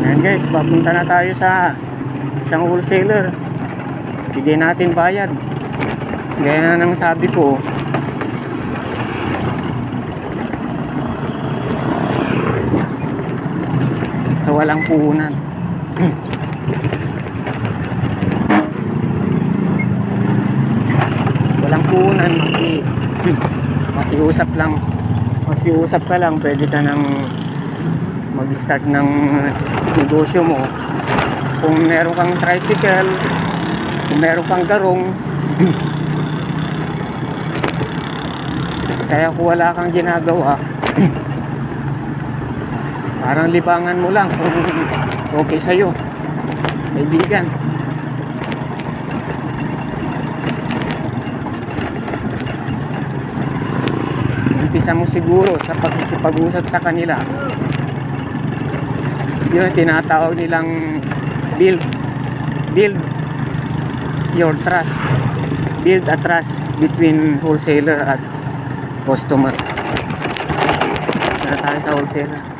Ayan guys, papunta na tayo sa isang wholesaler. Bigay natin bayad. Gaya na ng sabi ko, sa walang puhunan. Walang puhunan, makiusap lang. Makiusap ka lang, pwede ka nang mag-start ng negosyo mo. Kung meron kang tricycle, kung meron kang garong, kaya kung wala kang ginagawa, parang libangan mo lang kung okay sa'yo, kaibigan. Umpisa mo siguro sa pag-usap sa kanila. Yun tinatawag nilang build your trust, build a trust between wholesaler at customer. Tara tayo sa wholesaler.